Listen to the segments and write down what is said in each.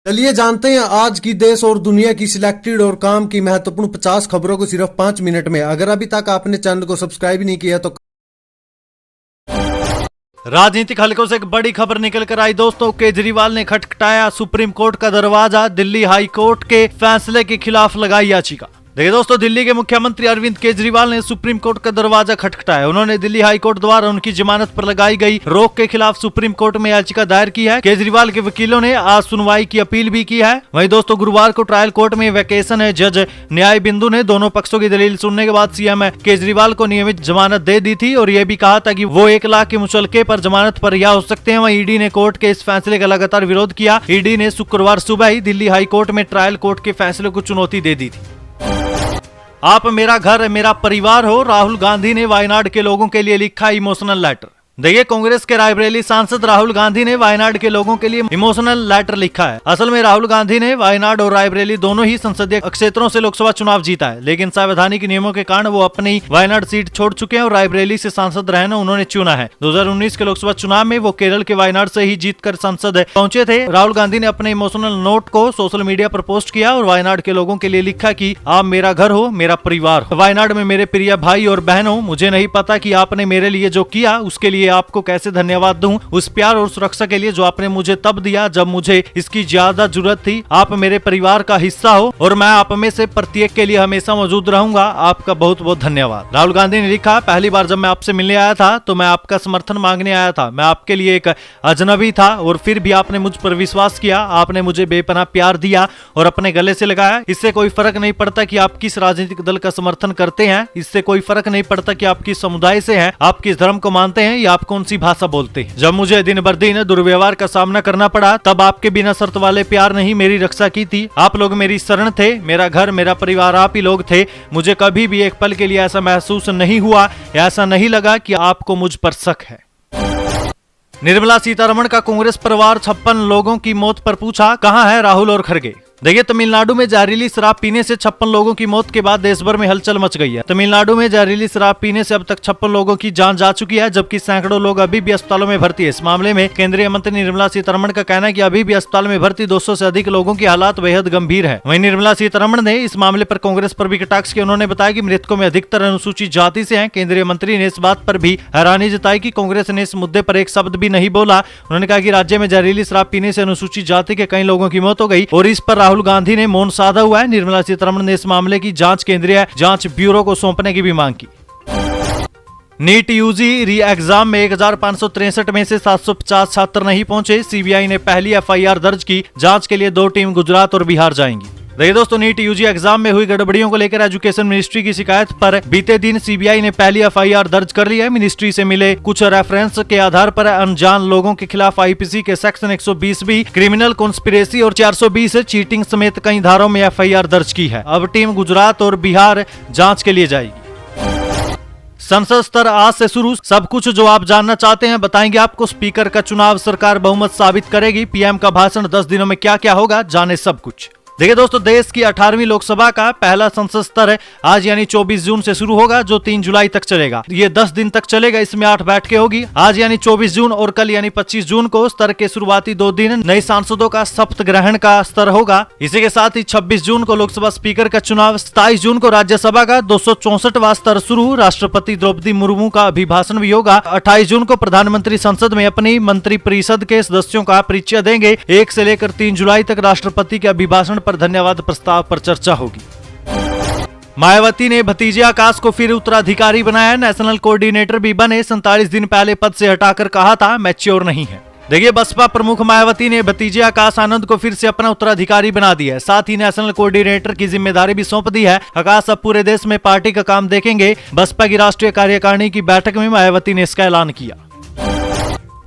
चलिए जानते हैं आज की देश और दुनिया की सिलेक्टेड और काम की महत्वपूर्ण 50 खबरों को सिर्फ 5 मिनट में। अगर अभी तक आपने चैनल को सब्सक्राइब नहीं किया तो राजनीतिक हलकों से एक बड़ी खबर निकल कर आई दोस्तों। केजरीवाल ने खटखटाया सुप्रीम कोर्ट का दरवाजा, दिल्ली हाई कोर्ट के फैसले के खिलाफ लगाई याचिका। देखिए दोस्तों, दिल्ली के मुख्यमंत्री अरविंद केजरीवाल ने सुप्रीम कोर्ट का दरवाजा खटखटाया। उन्होंने दिल्ली हाई कोर्ट द्वारा उनकी जमानत पर लगाई गई रोक के खिलाफ सुप्रीम कोर्ट में याचिका दायर की है। केजरीवाल के वकीलों ने आज सुनवाई की अपील भी की है। वहीं दोस्तों, गुरुवार को ट्रायल कोर्ट में वैकेशन है। जज न्याय बिंदु ने दोनों पक्षों की दलील सुनने के बाद सीएम केजरीवाल को नियमित जमानत दे दी थी और यह भी कहा था कि वो 1 लाख के मुचलके पर जमानत पर रिहा हो सकते हैं। वहीं ईडी ने कोर्ट के इस फैसले का लगातार विरोध किया। ईडी ने शुक्रवार सुबह ही दिल्ली हाई कोर्ट में ट्रायल कोर्ट के फैसले को चुनौती दे दी थी। आप मेरा घर मेरा परिवार हो, राहुल गांधी ने वायनाड के लोगों के लिए लिखा इमोशनल लेटर। देखिए, कांग्रेस के रायबरेली सांसद राहुल गांधी ने वायनाड के लोगों के लिए इमोशनल लेटर लिखा है। असल में राहुल गांधी ने वायनाड और रायबरेली दोनों ही संसदीय क्षेत्रों से लोकसभा चुनाव जीता है, लेकिन संवैधानिक नियमों के कारण वो अपनी वायनाड सीट छोड़ चुके हैं और रायबरेली से सांसद रहना उन्होंने चुना है। 2019 के लोकसभा चुनाव में वो केरल के वायनाड से ही जीतकर संसद पहुंचे थे। राहुल गांधी ने अपने इमोशनल नोट को सोशल मीडिया पर पोस्ट किया और वायनाड के लोगों के लिए लिखा कि आप मेरा घर हो, मेरा परिवार हो। वायनाड में मेरे प्रिय भाई और बहनों, मुझे नहीं पता कि आपने मेरे लिए जो किया उसके लिए आपको कैसे धन्यवाद दूं। उस प्यार और सुरक्षा के लिए जो आपने मुझे तब दिया जब मुझे इसकी ज्यादा जरूरत थी। आप मेरे परिवार का हिस्सा हो और मैं आप में से प्रत्येक के लिए हमेशा मौजूद रहूंगा। आपका बहुत बहुत धन्यवाद। राहुल गांधी ने लिखा, पहली बार जब मैं आपसे मिलने आया था तो मैं आपका समर्थन मांगने आया था। मैं आपके लिए एक अजनबी था और फिर भी आपने मुझ पर विश्वास किया। आपने मुझे बेपनाह प्यार दिया और अपने गले से लगाया। इससे कोई फर्क नहीं पड़ता कि आप किस राजनीतिक दल का समर्थन करते हैं। इससे कोई फर्क नहीं पड़ता कि आप किस समुदाय से हैं, आप किस धर्म को मानते हैं या आप कौन सी भाषा बोलते हैं। जब मुझे दिन भर दिन दुर्व्यवहार का सामना करना पड़ा तब आपके बिना शर्त वाले प्यार ने ही मेरी रक्षा की थी। आप लोग मेरी शरण थे, मेरा घर मेरा परिवार आप ही लोग थे। मुझे कभी भी एक पल के लिए ऐसा महसूस नहीं हुआ, ऐसा नहीं लगा कि आपको मुझ पर शक है। निर्मला सीतारमण का कांग्रेस परिवार 56 लोगों की मौत पर पूछा, कहां है राहुल और खड़गे। देखिए, तमिलनाडु में जहरीली शराब पीने से 56 लोगों की मौत के बाद देश भर में हलचल मच गई है। तमिलनाडु में जहरीली शराब पीने से अब तक 56 लोगों की जान जा चुकी है, जबकि सैकड़ों लोग अभी भी अस्पतालों में भर्ती है। इस मामले में केंद्रीय मंत्री निर्मला सीतारमण का कहना है कि अभी भी अस्पताल में भर्ती 200 से अधिक लोगों की हालात बेहद गंभीर है। वहीं निर्मला सीतारमण ने इस मामले पर कांग्रेस पर भी कटाक्ष किया। उन्होंने बताया कि मृतकों में अधिकतर अनुसूचित जाति से हैं। केंद्रीय मंत्री ने इस बात पर भी हैरानी जताई कि कांग्रेस ने इस मुद्दे पर एक शब्द भी नहीं बोला। उन्होंने कहा कि राज्य में जहरीली शराब पीने से अनुसूचित जाति के कई लोगों की मौत हो गई और इस पर राहुल गांधी ने मौन साधा हुआ है। निर्मला सीतारमण ने इस मामले की जांच केंद्रीय जांच ब्यूरो को सौंपने की भी मांग की। नीट यूजी री एग्जाम में 1563 में से 750 छात्र नहीं पहुंचे। सीबीआई ने पहली एफआईआर दर्ज की। जांच के लिए 2 टीम गुजरात और बिहार जाएंगी। देखिए दोस्तों, नीट यूजी एग्जाम में हुई गड़बड़ियों को लेकर एजुकेशन मिनिस्ट्री की शिकायत पर बीते दिन सीबीआई ने पहली एफआईआर दर्ज कर ली है। मिनिस्ट्री से मिले कुछ रेफरेंस के आधार पर अनजान लोगों के खिलाफ आईपीसी के सेक्शन 120B क्रिमिनल कॉन्स्पिरेसी और 420 चीटिंग समेत कई धाराओं में एफआईआर दर्ज की है। अब टीम गुजरात और बिहार जांच के लिए जाएगी। संसद स्तर आज से शुरू। सब कुछ जो आप जानना चाहते हैं बताएंगे आपको। स्पीकर का चुनाव सरकार बहुमत साबित करेगी। पीएम का भाषण 10 दिनों में क्या क्या होगा, जाने सब कुछ। देखिए दोस्तों, देश की 18वीं लोकसभा का पहला संसद स्तर आज यानी 24 जून से शुरू होगा, जो 3 जुलाई तक चलेगा। ये 10 दिन तक चलेगा। इसमें 8 बैठकें होगी। आज यानी 24 जून और कल यानी 25 जून को स्तर के शुरुआती 2 दिन नए सांसदों का शपथ ग्रहण का स्तर होगा। इसी के साथ ही 26 जून को लोकसभा स्पीकर का चुनाव, 27 जून को राज्यसभा का 264वां स्तर शुरू। राष्ट्रपति द्रौपदी मुर्मू का अभिभाषण भी होगा। 28 जून को प्रधानमंत्री संसद में अपनी मंत्रिपरिषद के सदस्यों का परिचय देंगे। 1 से लेकर 3 जुलाई तक राष्ट्रपति के अभिभाषण पर धन्यवाद प्रस्ताव पर चर्चा होगी। मायावती ने भतीजे आकाश को फिर उत्तराधिकारी बनाया। नेशनल कोऑर्डिनेटर भी बने। 47 दिन पहले पद से हटाकर कहा था मैच्योर नहीं है। देखिए, बसपा प्रमुख मायावती ने भतीजे आकाश आनंद को फिर से अपना उत्तराधिकारी बना दिया है। साथ ही नेशनल कोऑर्डिनेटर की जिम्मेदारी भी सौंप दी है। आकाश अब पूरे देश में पार्टी का काम देखेंगे। बसपा की राष्ट्रीय कार्यकारिणी की बैठक में मायावती ने इसका ऐलान किया।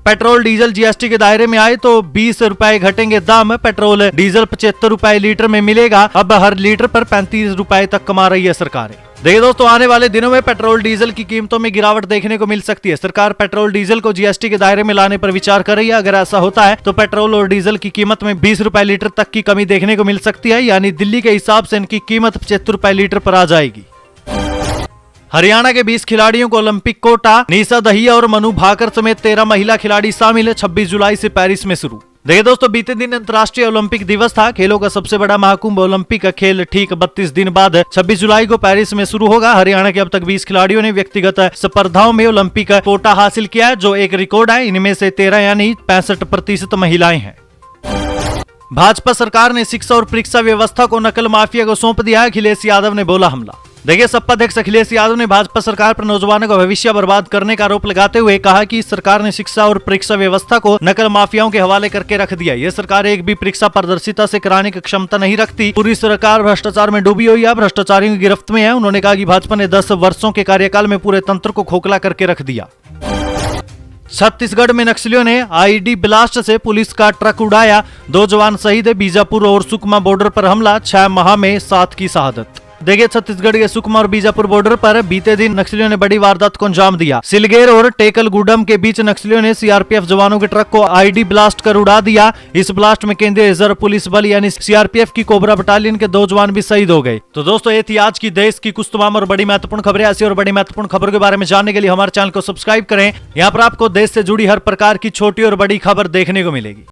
पेट्रोल डीजल जीएसटी के दायरे में आए तो 20 रुपए घटेंगे दाम। पेट्रोल डीजल 75 रुपए लीटर में मिलेगा। अब हर लीटर पर 35 रुपए तक कमा रही है सरकारें। देखिए दोस्तों, आने वाले दिनों में पेट्रोल डीजल की कीमतों में गिरावट देखने को मिल सकती है। सरकार पेट्रोल डीजल को जीएसटी के दायरे में लाने पर विचार कर रही है। अगर ऐसा होता है तो पेट्रोल और डीजल की कीमत में 20 रुपए लीटर तक की कमी देखने को मिल सकती है। यानी दिल्ली के हिसाब से इनकी कीमत 75 रुपए लीटर पर आ जाएगी। हरियाणा के 20 खिलाड़ियों को ओलंपिक कोटा। निशा दहिया और मनु भाकर समेत 13 महिला खिलाड़ी शामिल है। 26 जुलाई से पेरिस में शुरू। देखिए दोस्तों, बीते दिन अंतर्राष्ट्रीय ओलंपिक दिवस था। खेलों का सबसे बड़ा महाकुंभ ओलंपिक का खेल ठीक 32 दिन बाद 26 जुलाई को पेरिस में शुरू होगा। हरियाणा के अब तक 20 खिलाड़ियों ने व्यक्तिगत स्पर्धाओं में ओलंपिक कोटा हासिल किया है, जो एक रिकॉर्ड है। इनमें से 13 यानी 65% महिलाएं हैं। भाजपा सरकार ने शिक्षा और परीक्षा व्यवस्था को नकल माफिया को सौंप दिया है, अखिलेश यादव ने बोला हमला। देखिए, सपा अध्यक्ष अखिलेश यादव ने भाजपा सरकार पर नौजवानों का भविष्य बर्बाद करने का आरोप लगाते हुए कहा कि सरकार ने शिक्षा और परीक्षा व्यवस्था को नकल माफियाओं के हवाले करके रख दिया। ये सरकार एक भी परीक्षा पारदर्शिता से कराने की क्षमता नहीं रखती। पूरी सरकार भ्रष्टाचार में डूबी हुई है, भ्रष्टाचारियों की गिरफ्त में है। उन्होंने कहा कि भाजपा ने 10 वर्षों के कार्यकाल में पूरे तंत्र को खोखला करके रख दिया। छत्तीसगढ़ में नक्सलियों ने आईडी ब्लास्ट से पुलिस का ट्रक उड़ाया, 2 जवान शहीद है। बीजापुर और सुकमा बॉर्डर पर हमला, 6 माह में 7 की शहादत। देखिए, छत्तीसगढ़ के सुकमा और बीजापुर बॉर्डर पर बीते दिन नक्सलियों ने बड़ी वारदात को अंजाम दिया। सिलगेर और टेकलगुडम के बीच नक्सलियों ने सीआरपीएफ जवानों के ट्रक को आईडी ब्लास्ट कर उड़ा दिया। इस ब्लास्ट में केंद्रीय रिजर्व पुलिस बल यानी सीआरपीएफ की कोबरा बटालियन के 2 जवान भी शहीद हो गए। तो दोस्तों, ये थी आज की देश की कुछ तमाम और बड़ी महत्वपूर्ण खबरें। ऐसी और बड़ी महत्वपूर्ण खबरों के बारे में जानने के लिए हमारे चैनल को सब्सक्राइब करें। यहाँ पर आपको देश से जुड़ी हर प्रकार की छोटी और बड़ी खबर देखने को मिलेगी।